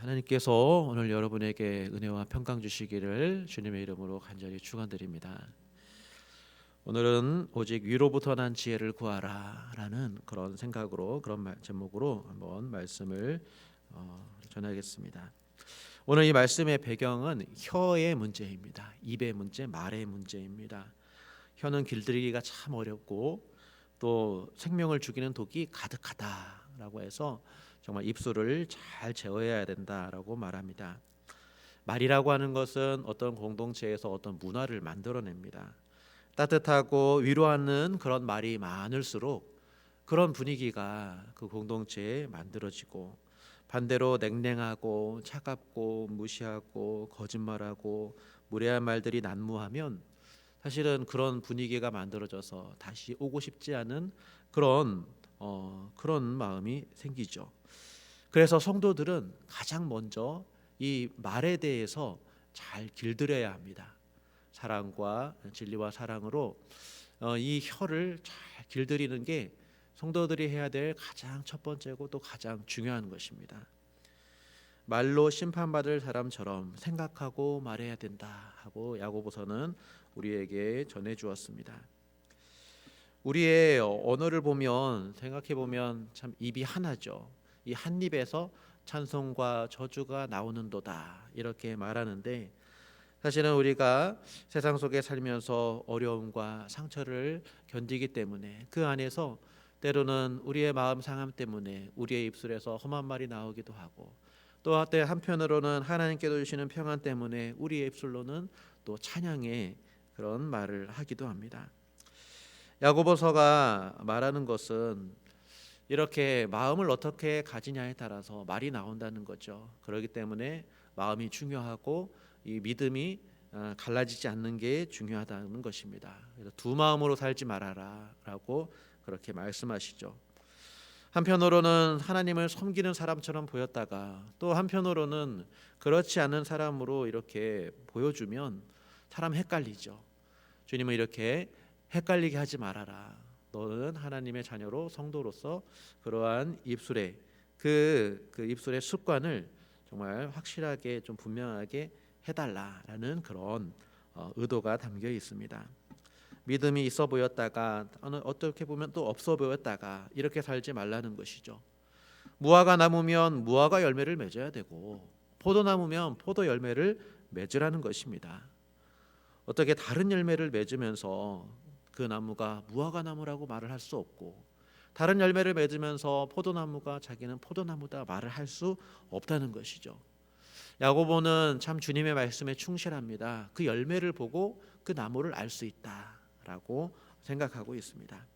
하나님께서 오늘 여러분에게 은혜와 평강 주시기를 주님의 이름으로 간절히 축원드립니다. 오늘은 오직 위로부터 난 지혜를 구하라라는 그런 생각으로 제목으로 한번 말씀을 전하겠습니다. 오늘 이 말씀의 배경은 혀의 문제입니다. 입의 문제, 말의 문제입니다. 혀는 길들이기가 참 어렵고 또 생명을 죽이는 독이 가득하다라고 해서 정말 입술을 잘 제어해야 된다라고 말합니다. 말이라고 하는 것은 어떤 공동체에서 어떤 문화를 만들어냅니다. 따뜻하고 위로하는 그런 말이 많을수록 그런 분위기가 그 공동체에 만들어지고, 반대로 냉랭하고 차갑고 무시하고 거짓말하고 무례한 말들이 난무하면 사실은 그런 분위기가 만들어져서 다시 오고 싶지 않은 그런 마음이 생기죠. 그래서 성도들은 가장 먼저 이 말에 대해서 잘 길들여야 합니다. 사랑과 진리와 사랑으로 이 혀를 잘 길들이는 게 성도들이 해야 될 가장 첫 번째고 또 가장 중요한 것입니다. 말로 심판받을 사람처럼 생각하고 말해야 된다 하고 야고보서는 우리에게 전해 주었습니다. 우리의 언어를 보면 생각해 보면 참 입이 하나죠. 이 한 입에서 찬송과 저주가 나오는도다 이렇게 말하는데, 사실은 우리가 세상 속에 살면서 어려움과 상처를 견디기 때문에 그 안에서 때로는 우리의 마음 상함 때문에 우리의 입술에서 험한 말이 나오기도 하고, 또 한편으로는 하나님께서 주시는 평안 때문에 우리의 입술로는 또 찬양의 그런 말을 하기도 합니다. 야고보서가 말하는 것은 이렇게 마음을 어떻게 가지냐에 따라서 말이 나온다는 거죠. 그렇기 때문에 마음이 중요하고 이 믿음이 갈라지지 않는 게 중요하다는 것입니다. 그래서 두 마음으로 살지 말아라라고 그렇게 말씀하시죠. 한편으로는 하나님을 섬기는 사람처럼 보였다가 또 한편으로는 그렇지 않은 사람으로 이렇게 보여주면 사람 헷갈리죠. 주님은 이렇게 헷갈리게 하지 말아라. 너는 하나님의 자녀로 성도로서 그러한 입술의 그 입술의 습관을 정말 확실하게 좀 분명하게 해달라라는 그런 의도가 담겨 있습니다. 믿음이 있어 보였다가 어떻게 보면 또 없어 보였다가 이렇게 살지 말라는 것이죠. 무화과 나무면 무화과 열매를 맺어야 되고 포도나무면 포도 열매를 맺으라는 것입니다. 어떻게 다른 열매를 맺으면서 그 나무가 무화과 나무라고 말을 할 수 없고, 다른 열매를 맺으면서 포도나무가 자기는 포도나무다 말을 할 수 없다는 것이죠. 야고보는 참 주님의 말씀에 충실합니다. 그 열매를 보고 그 나무를 알 수 있다라고 생각하고 있습니다.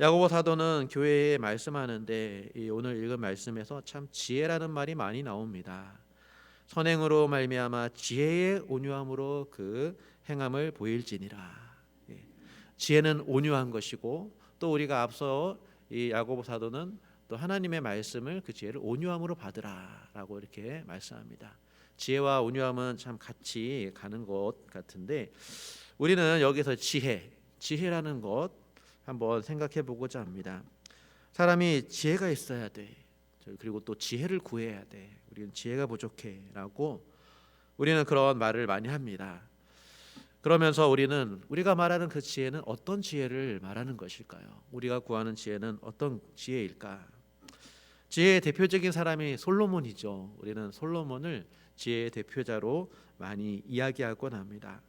야고보 사도는 교회에 말씀하는데 오늘 읽은 말씀에서 참 지혜라는 말이 많이 나옵니다. 선행으로 말미암아 지혜의 온유함으로 그 행함을 보일지니라. 지혜는 온유한 것이고, 또 우리가 앞서 이 야고보 사도는 또 하나님의 말씀을 그 지혜를 온유함으로 받으라라고 이렇게 말씀합니다. 지혜와 온유함은 참 같이 가는 것 같은데, 우리는 여기서 지혜라는 것 한번 생각해 보고자 합니다. 사람이 지혜가 있어야 돼. 그리고 또 지혜를 구해야 돼. 우리는 지혜가 부족해라고 우리는 그런 말을 많이 합니다. 그러면서 우리가 말하는 그 지혜는 어떤 지혜를 말하는 것일까요? 우리가 구하는 지혜는 어떤 지혜일까? 지혜의 대표적인 사람이 솔로몬이죠. 우리는 솔로몬을 지혜의 대표자로 많이 이야기하곤 합니다.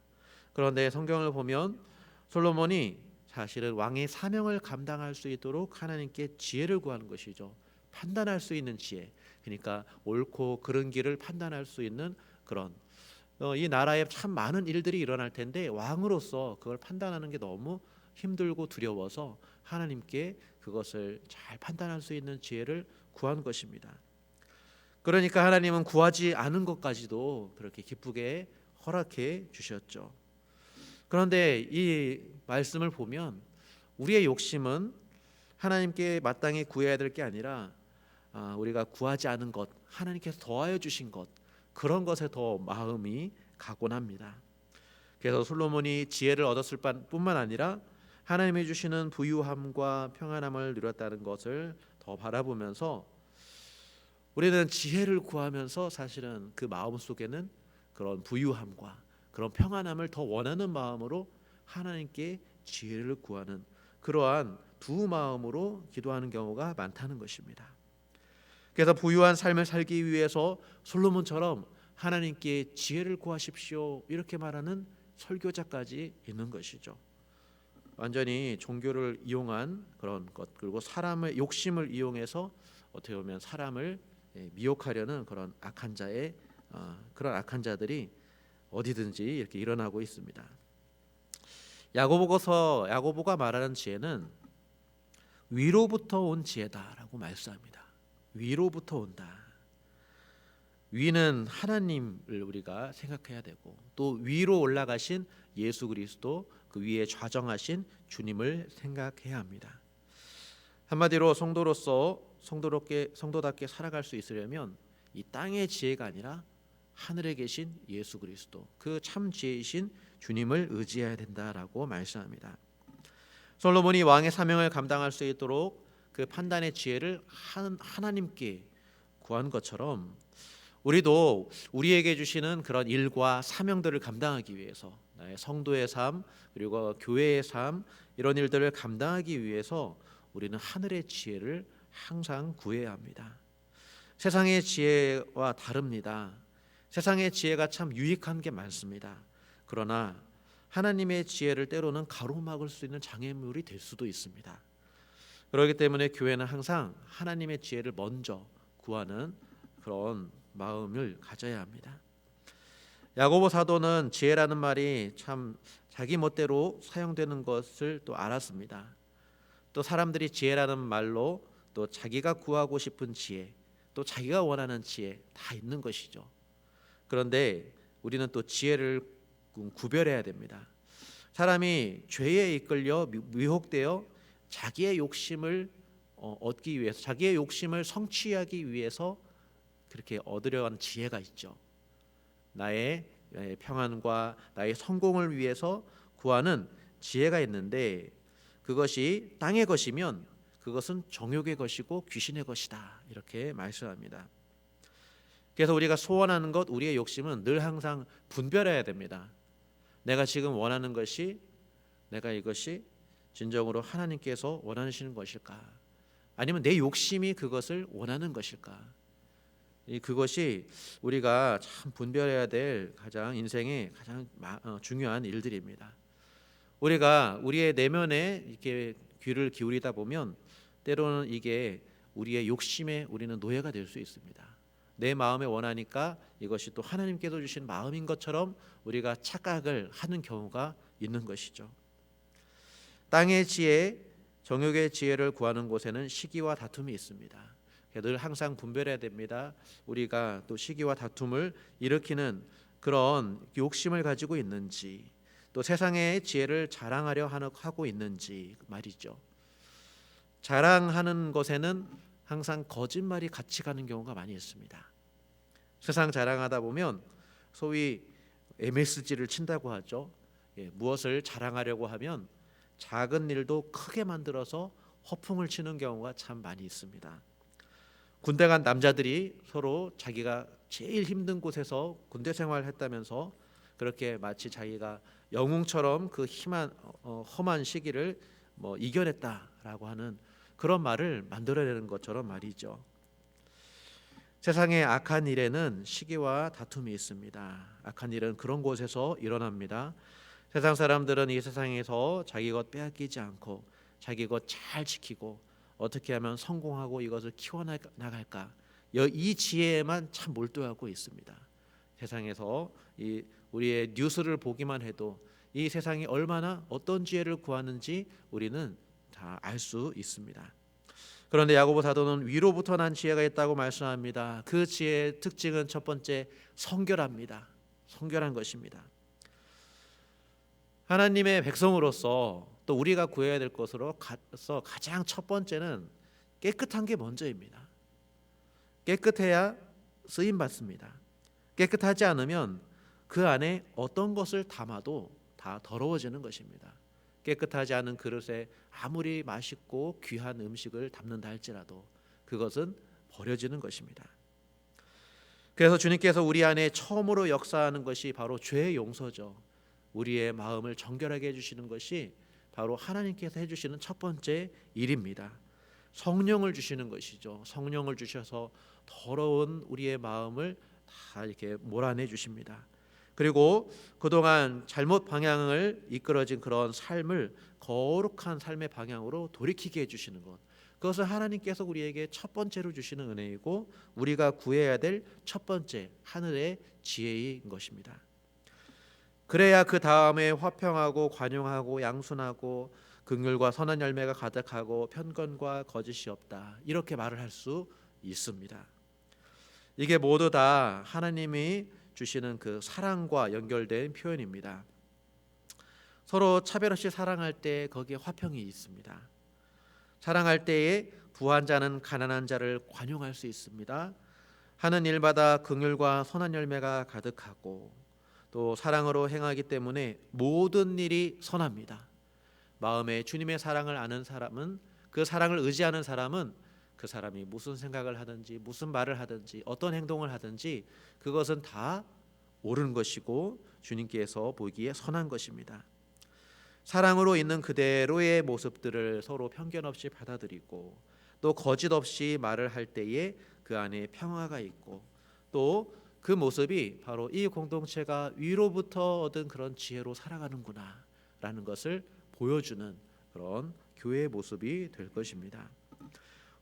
그런데 성경을 보면 솔로몬이 사실은 왕의 사명을 감당할 수 있도록 하나님께 지혜를 구하는 것이죠. 판단할 수 있는 지혜. 그러니까 옳고 그른 길을 판단할 수 있는 그런 이 나라에 참 많은 일들이 일어날 텐데 왕으로서 그걸 판단하는 게 너무 힘들고 두려워서 하나님께 그것을 잘 판단할 수 있는 지혜를 구한 것입니다. 그러니까 하나님은 구하지 않은 것까지도 그렇게 기쁘게 허락해 주셨죠. 그런데 이 말씀을 보면 우리의 욕심은 하나님께 마땅히 구해야 될 게 아니라 우리가 구하지 않은 것, 하나님께서 더하여 주신 것, 그런 것에 더 마음이 가곤 합니다. 그래서 솔로몬이 지혜를 얻었을 뿐만 아니라 하나님이 주시는 부유함과 평안함을 누렸다는 것을 더 바라보면서 우리는 지혜를 구하면서 사실은 그 마음 속에는 그런 부유함과 그런 평안함을 더 원하는 마음으로 하나님께 지혜를 구하는 그러한 두 마음으로 기도하는 경우가 많다는 것입니다. 그래서 부유한 삶을 살기 위해서 솔로몬처럼 하나님께 지혜를 구하십시오 이렇게 말하는 설교자까지 있는 것이죠. 완전히 종교를 이용한 그런 것, 그리고 사람의 욕심을 이용해서 어떻게 보면 사람을 미혹하려는 그런 악한 자의 그런 악한 자들이 어디든지 이렇게 일어나고 있습니다. 야고보가 말하는 지혜는 위로부터 온 지혜다라고 말씀합니다. 위로부터 온다. 위는 하나님을 우리가 생각해야 되고, 또 위로 올라가신 예수 그리스도, 그 위에 좌정하신 주님을 생각해야 합니다. 한마디로 성도답게 살아갈 수 있으려면 이 땅의 지혜가 아니라 하늘에 계신 예수 그리스도, 그 참 지혜이신 주님을 의지해야 된다라고 말씀합니다. 솔로몬이 왕의 사명을 감당할 수 있도록 그 판단의 지혜를 하나님께 구한 것처럼, 우리도 우리에게 주시는 그런 일과 사명들을 감당하기 위해서, 나의 성도의 삶 그리고 교회의 삶, 이런 일들을 감당하기 위해서 우리는 하늘의 지혜를 항상 구해야 합니다. 세상의 지혜와 다릅니다. 세상의 지혜가 참 유익한 게 많습니다. 그러나 하나님의 지혜를 때로는 가로막을 수 있는 장애물이 될 수도 있습니다. 그렇기 때문에 교회는 항상 하나님의 지혜를 먼저 구하는 그런 마음을 가져야 합니다. 야고보 사도는 지혜라는 말이 참 자기 멋대로 사용되는 것을 또 알았습니다. 또 사람들이 지혜라는 말로 또 자기가 구하고 싶은 지혜, 또 자기가 원하는 지혜 다 있는 것이죠. 그런데 우리는 또 지혜를 구별해야 됩니다. 사람이 죄에 이끌려 미혹되어 자기의 욕심을 얻기 위해서, 자기의 욕심을 성취하기 위해서 그렇게 얻으려 하는 지혜가 있죠. 나의 평안과 나의 성공을 위해서 구하는 지혜가 있는데, 그것이 땅의 것이면 그것은 정욕의 것이고 귀신의 것이다 이렇게 말씀합니다. 그래서 우리가 소원하는 것, 우리의 욕심은 늘 항상 분별해야 됩니다. 내가 지금 원하는 것이, 내가 이것이 진정으로 하나님께서 원하시는 것일까, 아니면 내 욕심이 그것을 원하는 것일까. 그것이 우리가 참 분별해야 될 가장 인생의 가장 중요한 일들입니다. 우리가 우리의 내면에 이렇게 귀를 기울이다 보면 때로는 이게 우리의 욕심에 우리는 노예가 될 수 있습니다. 내 마음에 원하니까 이것이 또 하나님께서 주신 마음인 것처럼 우리가 착각을 하는 경우가 있는 것이죠. 땅의 지혜, 정욕의 지혜를 구하는 곳에는 시기와 다툼이 있습니다. 늘 항상 분별해야 됩니다. 우리가 또 시기와 다툼을 일으키는 그런 욕심을 가지고 있는지, 또 세상의 지혜를 자랑하려 하고 있는지 말이죠. 자랑하는 것에는 항상 거짓말이 같이 가는 경우가 많이 있습니다. 세상 자랑하다 보면 소위 MSG를 친다고 하죠. 무엇을 자랑하려고 하면 작은 일도 크게 만들어서 허풍을 치는 경우가 참 많이 있습니다. 군대 간 남자들이 서로 자기가 제일 힘든 곳에서 군대 생활을 했다면서 그렇게 마치 자기가 영웅처럼 그 험한 시기를 이겨냈다라고 하는 그런 말을 만들어내는 것처럼 말이죠. 세상의 악한 일에는 시기와 다툼이 있습니다. 악한 일은 그런 곳에서 일어납니다. 세상 사람들은 이 세상에서 자기 것 빼앗기지 않고 자기 것 잘 지키고 어떻게 하면 성공하고 이것을 키워나갈까, 이 지혜에만 참 몰두하고 있습니다. 세상에서 우리의 뉴스를 보기만 해도 이 세상이 얼마나 어떤 지혜를 구하는지 우리는 다 알 수 있습니다. 그런데 야고보 사도는 위로부터 난 지혜가 있다고 말씀합니다. 그 지혜의 특징은 첫 번째, 성결합니다. 성결한 것입니다. 하나님의 백성으로서 또 우리가 구해야 될 것으로서 가장 첫 번째는 깨끗한 게 먼저입니다. 깨끗해야 쓰임 받습니다. 깨끗하지 않으면 그 안에 어떤 것을 담아도 다 더러워지는 것입니다. 깨끗하지 않은 그릇에 아무리 맛있고 귀한 음식을 담는다 할지라도 그것은 버려지는 것입니다. 그래서 주님께서 우리 안에 처음으로 역사하는 것이 바로 죄의 용서죠. 우리의 마음을 정결하게 해주시는 것이 바로 하나님께서 해주시는 첫 번째 일입니다. 성령을 주시는 것이죠. 성령을 주셔서 더러운 우리의 마음을 다 이렇게 몰아내 주십니다. 그리고 그동안 잘못 방향을 이끌어진 그런 삶을 거룩한 삶의 방향으로 돌이키게 해주시는 것, 그것은 하나님께서 우리에게 첫 번째로 주시는 은혜이고 우리가 구해야 될 첫 번째 하늘의 지혜인 것입니다. 그래야 그 다음에 화평하고 관용하고 양순하고 긍휼과 선한 열매가 가득하고 편견과 거짓이 없다, 이렇게 말을 할 수 있습니다. 이게 모두 다 하나님이 주시는 그 사랑과 연결된 표현입니다. 서로 차별 없이 사랑할 때 거기에 화평이 있습니다. 사랑할 때에 부한 자는 가난한 자를 관용할 수 있습니다. 하는 일마다 긍휼과 선한 열매가 가득하고 또 사랑으로 행하기 때문에 모든 일이 선합니다. 마음에 주님의 사랑을 아는 사람은, 그 사랑을 의지하는 사람은 그 사람이 무슨 생각을 하든지 무슨 말을 하든지 어떤 행동을 하든지 그것은 다 옳은 것이고 주님께서 보기에 선한 것입니다. 사랑으로 있는 그대로의 모습들을 서로 편견 없이 받아들이고 또 거짓 없이 말을 할 때에 그 안에 평화가 있고 또 그 모습이 바로 이 공동체가 위로부터 얻은 그런 지혜로 살아가는구나 라는 것을 보여주는 그런 교회의 모습이 될 것입니다.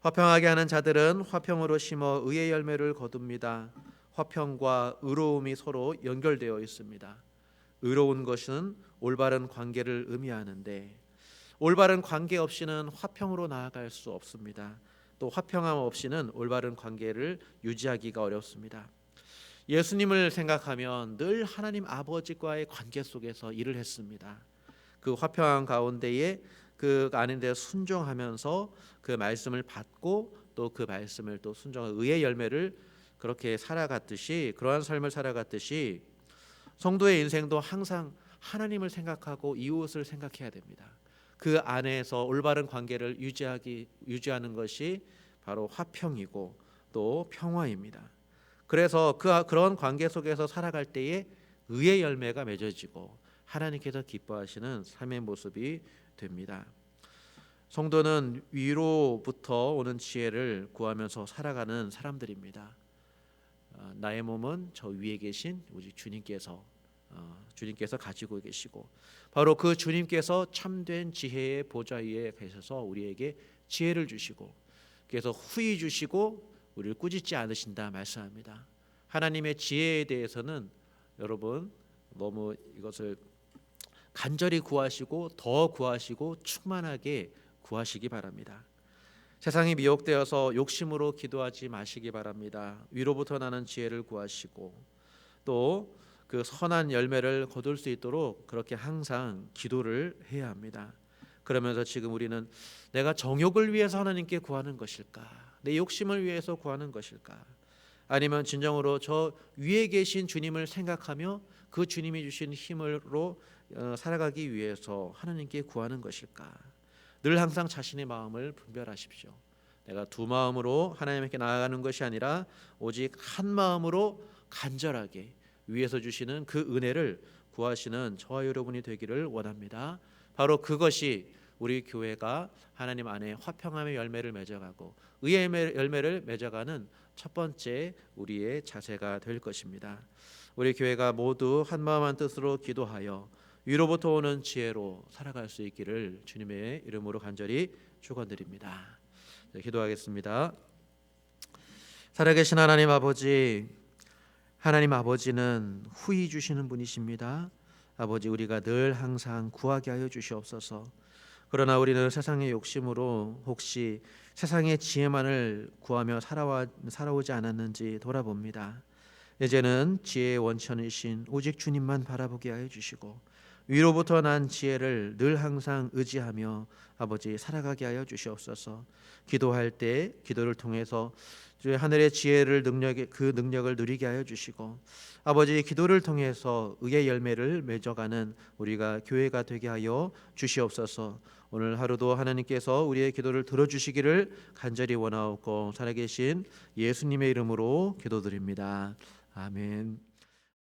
화평하게 하는 자들은 화평으로 심어 의의 열매를 거둡니다. 화평과 의로움이 서로 연결되어 있습니다. 의로운 것은 올바른 관계를 의미하는데 올바른 관계 없이는 화평으로 나아갈 수 없습니다. 또 화평함 없이는 올바른 관계를 유지하기가 어렵습니다. 예수님을 생각하면 늘 하나님 아버지과의 관계 속에서 일을 했습니다. 그 화평한 가운데에 그 안에 순종하면서 그 말씀을 받고 또 그 말씀을 또 순종한 의의 열매를 그렇게 살아갔듯이, 그러한 삶을 살아갔듯이 성도의 인생도 항상 하나님을 생각하고 이웃을 생각해야 됩니다. 그 안에서 올바른 관계를 유지하는 것이 바로 화평이고 또 평화입니다. 그래서 그런 관계 속에서 살아갈 때에 의의 열매가 맺어지고 하나님께서 기뻐하시는 삶의 모습이 됩니다. 성도는 위로부터 오는 지혜를 구하면서 살아가는 사람들입니다. 나의 몸은 저 위에 계신 우리 주님께서 가지고 계시고 바로 그 주님께서 참된 지혜의 보좌 위에 계셔서 우리에게 지혜를 주시고 그래서 후히 주시고 우리를 꾸짖지 않으신다 말씀합니다. 하나님의 지혜에 대해서는 여러분 너무 이것을 간절히 구하시고 더 구하시고 충만하게 구하시기 바랍니다. 세상이 미혹되어서 욕심으로 기도하지 마시기 바랍니다. 위로부터 나는 지혜를 구하시고 또 그 선한 열매를 거둘 수 있도록 그렇게 항상 기도를 해야 합니다. 그러면서 지금 우리는 내가 정욕을 위해서 하나님께 구하는 것일까? 내 욕심을 위해서 구하는 것일까? 아니면 진정으로 저 위에 계신 주님을 생각하며 그 주님이 주신 힘으로 살아가기 위해서 하나님께 구하는 것일까? 늘 항상 자신의 마음을 분별하십시오. 내가 두 마음으로 하나님께 나아가는 것이 아니라 오직 한 마음으로 간절하게 위에서 주시는 그 은혜를 구하시는 저와 여러분이 되기를 원합니다. 바로 그것이 우리 교회가 하나님 안에 화평함의 열매를 맺어가고 의의 열매를 맺어가는 첫 번째 우리의 자세가 될 것입니다. 우리 교회가 모두 한 마음 한 뜻으로 기도하여 위로부터 오는 지혜로 살아갈 수 있기를 주님의 이름으로 간절히 축원드립니다. 기도하겠습니다. 살아계신 하나님 아버지, 하나님 아버지는 후히 주시는 분이십니다. 아버지, 우리가 늘 항상 구하게 하여 주시옵소서. 그러나 우리는 세상의 욕심으로 혹시 세상의 지혜만을 구하며 살아오지 않았는지 돌아봅니다. 이제는 지혜의 원천이신 오직 주님만 바라보게 하여 주시고 위로부터 난 지혜를 늘 항상 의지하며 아버지 살아가게 하여 주시옵소서. 기도할 때 기도를 통해서 주의 하늘의 지혜를 그 능력을 누리게 하여 주시고 아버지 기도를 통해서 의의 열매를 맺어가는 우리가 교회가 되게 하여 주시옵소서. 오늘 하루도 하나님께서 우리의 기도를 들어주시기를 간절히 원하옵고 살아계신 예수님의 이름으로 기도드립니다. 아멘.